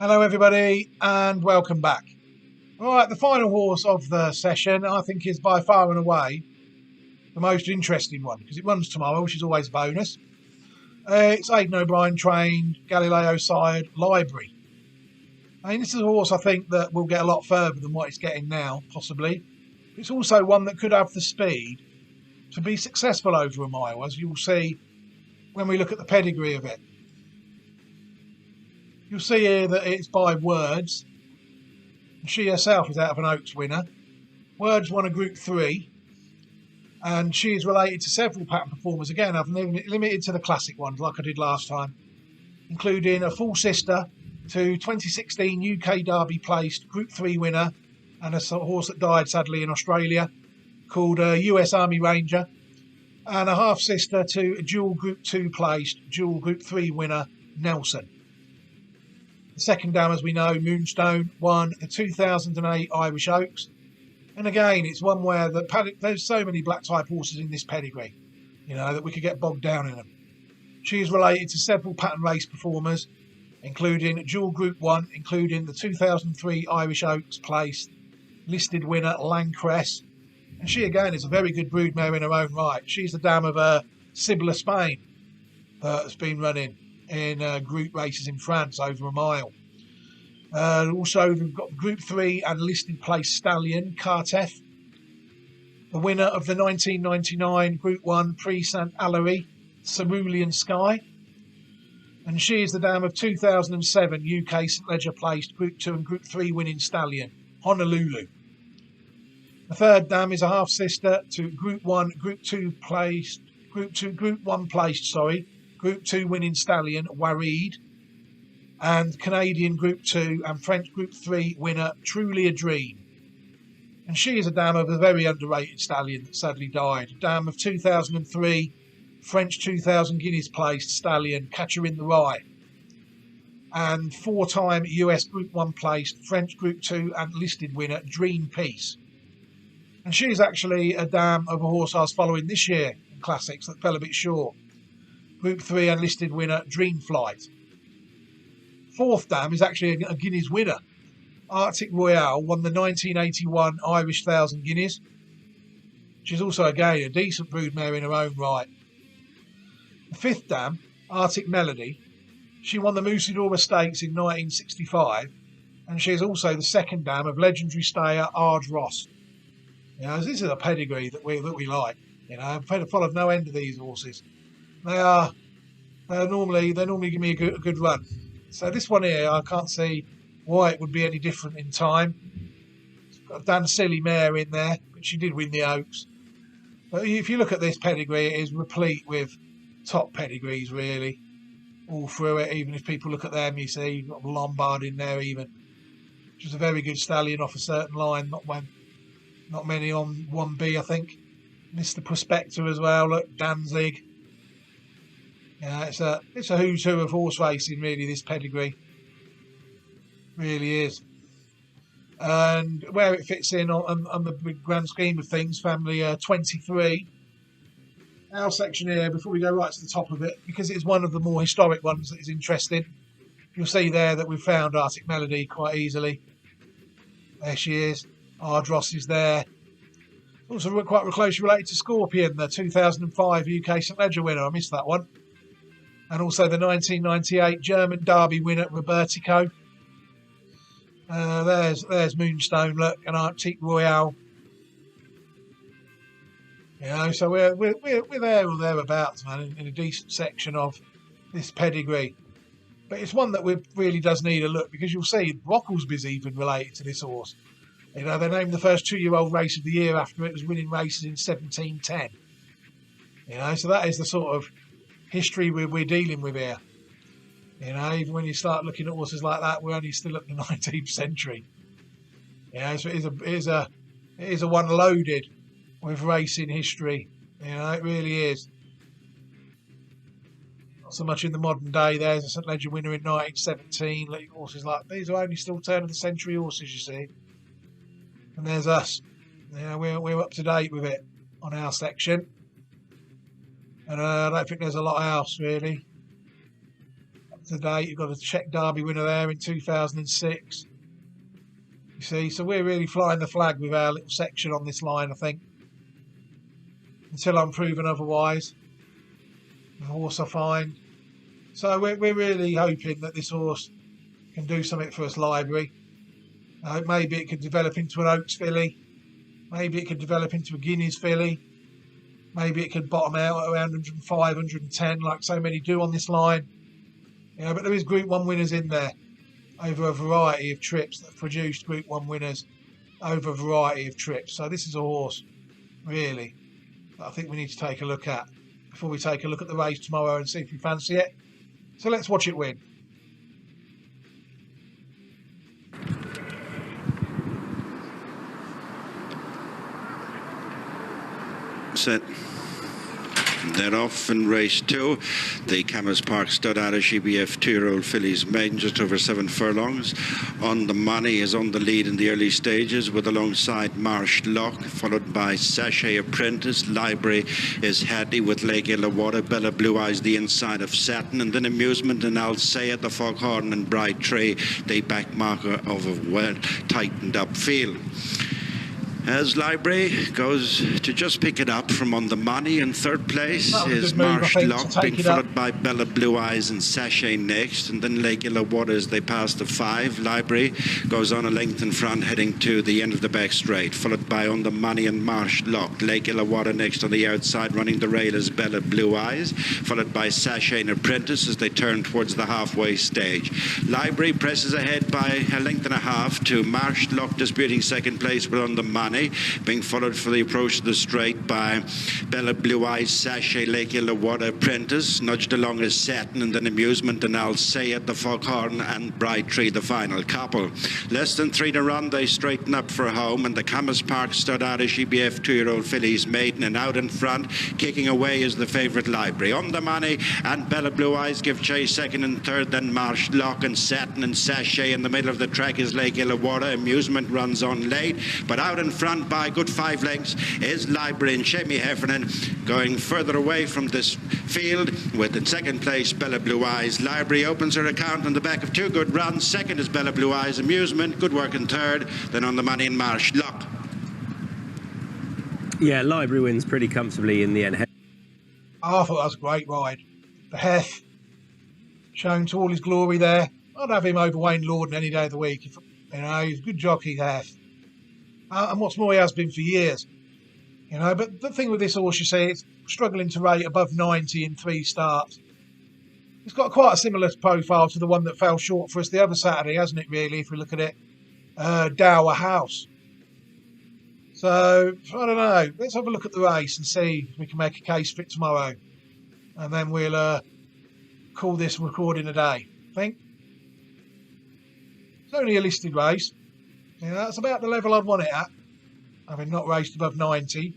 Hello everybody and welcome back. Right, the final horse of the session I think is by far and away the most interesting one because it runs tomorrow, which is always a bonus. It's Aidan O'Brien trained, Galileo sired Library. I mean, this is a horse I think that will get a lot further than what it's getting now, possibly. It's also one that could have the speed to be successful over a mile, as you'll see when we look at the pedigree of it. You'll see here that it's by Words. She herself is out of an Oaks winner. Words won a Group 3, and she is related to several pattern performers. Again, I've limited to the classic ones like I did last time, including a full sister to 2016 UK Derby placed Group 3 winner and a horse that died sadly in Australia called US Army Ranger, and a half sister to a dual Group 2 placed, dual Group 3 winner Nelson. The second dam, as we know, Moonstone, won the 2008 Irish Oaks. And again, it's one where there's so many black type horses in this pedigree, that we could get bogged down in them. She is related to several pattern race performers, including dual Group 1, including the 2003 Irish Oaks placed listed winner Lancress. And she again is a very good broodmare in her own right. She's the dam of Sybil of Spain that's been running in group races in France over a mile. Also, we've got Group 3 and listed place stallion Cartef, the winner of the 1999 Group 1 Prix Saint Hilary Cerulean Sky, and she is the dam of 2007 UK St Leger placed Group 2 and Group 3 winning stallion Honolulu. The third dam is a half sister to Group 1 Group 2 placed Group 1 placed Group 2 winning stallion Wareed, and Canadian Group 2 and French Group 3 winner Truly a Dream. And she is a dam of a very underrated stallion that sadly died. A dam of 2003 French 2000 guineas placed stallion Catcher in the Rye, and four-time US Group 1 placed French Group 2 and listed winner Dream Peace. And she is actually a dam of a horse I was following this year in Classics that fell a bit short. Group 3 enlisted winner Dream Flight. Fourth dam is actually a Guineas winner. Arctic Royale won the 1981 Irish 1000 Guineas. She's also again a decent broodmare in her own right. The fifth dam, Arctic Melody, she won the Musidora Stakes in 1965, and she is also the second dam of legendary stayer Ard Ross. This is a pedigree that we like. I've followed no end of these horses. They normally give me a good run. So this one here, I can't see why it would be any different in time. It's got a damn silly mare in there, but she did win the Oaks. But if you look at this pedigree, it is replete with top pedigrees, really, all through it. Even if people look at them, you see you've got Lombard in there even, which is a very good stallion off a certain line. Not many on 1B, I think. Mr. Prospector as well. Look, Danzig. It's a who's who of horse racing, really, this pedigree. Really is. And where it fits in on the big grand scheme of things, family 23. Our section here, before we go right to the top of it, because it's one of the more historic ones that is interesting, you'll see there that we've found Arctic Melody quite easily. There she is. Ardross is there. Also quite closely related to Scorpion, the 2005 UK St Leger winner. I missed that one. And also the 1998 German Derby winner Robertico. There's Moonstone, look, and Arctic Royale. So we're there or thereabouts, man, in a decent section of this pedigree. But it's one that really does need a look, because you'll see Brocklesby's even related to this horse. They named the first 2-year-old race of the year after it was winning races in 1710. So that is the sort of history we're dealing with here. Even when you start looking at horses like that, we're only still at the 19th century. So it is a one loaded with racing history. It really is. Not so much in the modern day. There's a St Leger winner in 1917. Horses like these are only still turn of the century horses, you see. And there's us. We're up to date with it on our section. And I don't think there's a lot else really. to date. You've got a Czech Derby winner there in 2006. You see, so we're really flying the flag with our little section on this line, I think. Until I'm proven otherwise. The horse I find. So we're really hoping that this horse can do something for us, Library. Maybe it could develop into an Oaks filly. Maybe it could develop into a Guineas filly. Maybe it could bottom out at around 105, 110, like so many do on this line. But there is Group 1 winners in there over a variety of trips that have produced Group 1 winners over a variety of trips. So this is a horse, really, that I think we need to take a look at before we take a look at the race tomorrow and see if we fancy it. So let's watch it win. Set. They're off in race 2. The Camas Park Stud Irish EBF 2-year-old fillies maiden, just over 7 furlongs. On the Money is on the lead in the early stages, with alongside Marsh Lock, followed by Sachet Apprentice. Library is Hattie with Lake Illawarra. Bella Blue Eyes the inside of Satin, and then Amusement and Alsea, the Foghorn and Bright Tree, the back marker of a well tightened up field. As Library goes to just pick it up from On the Money. In third place is Marsh Lock, being followed by Bella Blue Eyes and Sachet next, and then Lake Illawarra as they pass the 5. Library goes on a length in front, heading to the end of the back straight, followed by On the Money and Marsh Lock. Lake Illawarra next on the outside, running the rail is Bella Blue Eyes, followed by Sachet and Apprentice as they turn towards the halfway stage. Library presses ahead by a length and a half to Marsh Lock, disputing second place with On the Money, being followed for the approach to the straight by Bella Blue Eyes, Sachet, Lake Illawarra, Apprentice, nudged along as Satin, and then Amusement and Alsea, the Foghorn and Bright Tree, the final couple. Less than 3 to run, they straighten up for home, and the Camas Park Stud Irish EBF 2-year-old fillies maiden, and out in front, kicking away is the favourite Library. On the Money and Bella Blue Eyes give chase second and third, then Marsh Lock and Satin and Sachet. In the middle of the track is Lake Illawarra. Amusement runs on late, but out in front by a good 5 lengths is Library, and Shemi Heffernan going further away from this field with in second place Bella Blue Eyes. Library opens her account on the back of 2 good runs. Second is Bella Blue Eyes. Amusement, good work in third, then On the Money and Marsh Lock. Yeah, Library wins pretty comfortably in the end. I thought that was a great ride. The Hef shown to all his glory there. I'd have him over Wayne Lorden any day of the week. He's a good jockey, Hef. And what's more, he has been for years. But the thing with this horse, you see, it's struggling to rate above 90 in 3 starts. It's got quite a similar profile to the one that fell short for us the other Saturday, hasn't it, really, if we look at it? Dower House. So, I don't know. Let's have a look at the race and see if we can make a case for it tomorrow. And then we'll call this recording a day, I think. It's only a listed race. That's about the level I'd want it at, having not raced above 90.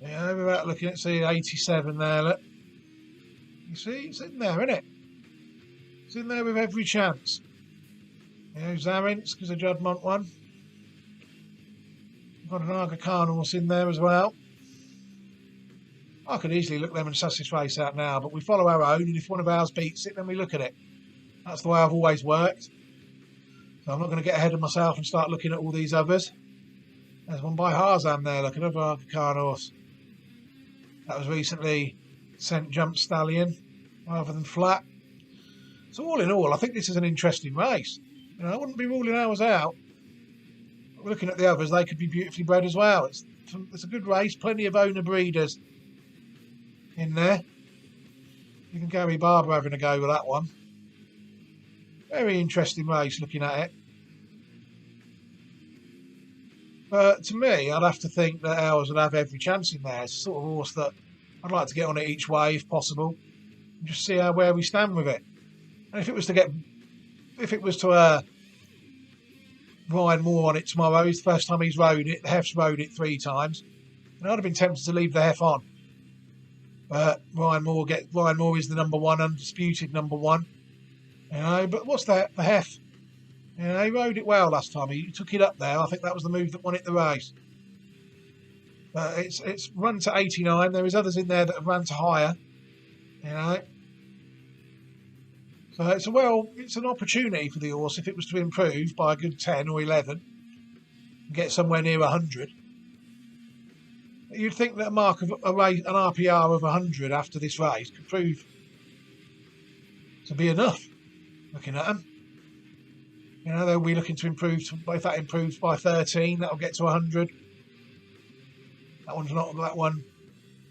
We're about looking at, see, 87 there, look. You see, it's in there, isn't it? It's in there with every chance. Zarins, because of Juddmonte one. We've got an Aga Khan horse in there as well. I could easily look them and suss this race out now, but we follow our own, and if one of ours beats it, then we look at it. That's the way I've always worked. So I'm not going to get ahead of myself and start looking at all these others. There's one by Harzan there, look, another Aga Khan horse. That was recently sent Jump Stallion rather than flat. So all in all, I think this is an interesting race. I wouldn't be ruling ours out. But looking at the others, they could be beautifully bred as well. It's a good race, plenty of owner breeders in there. Even Gary Barber having a go with that one. Very interesting race looking at it. But to me, I'd have to think that ours would have every chance in there. It's the sort of horse that I'd like to get on it each way if possible, and just see where we stand with it. And if it was to Ryan Moore on it tomorrow, it's the first time he's rode it. The Hef's rode it 3 times, and I'd have been tempted to leave the Hef on. But Ryan Moore is the number 1, undisputed number 1. But what's that? The Hef. He rode it well last time. He took it up there. I think that was the move that won it the race. But it's run to 89. There is others in there that have run to higher. You know. So it's an opportunity for the horse if it was to improve by a good 10 or 11 and get somewhere near 100. You'd think that a mark of a race, an RPR of 100 after this race could prove to be enough. Looking at them, you know, they'll be looking to improve. If that improves by 13, that'll get to 100. That one's not. That one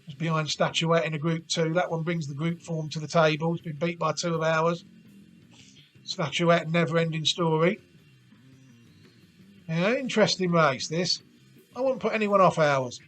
is behind Statuette in a Group 2. That one brings the group form to the table. It's been beat by 2 of ours. Statuette, never-ending story. Yeah, interesting race this. I wouldn't put anyone off ours.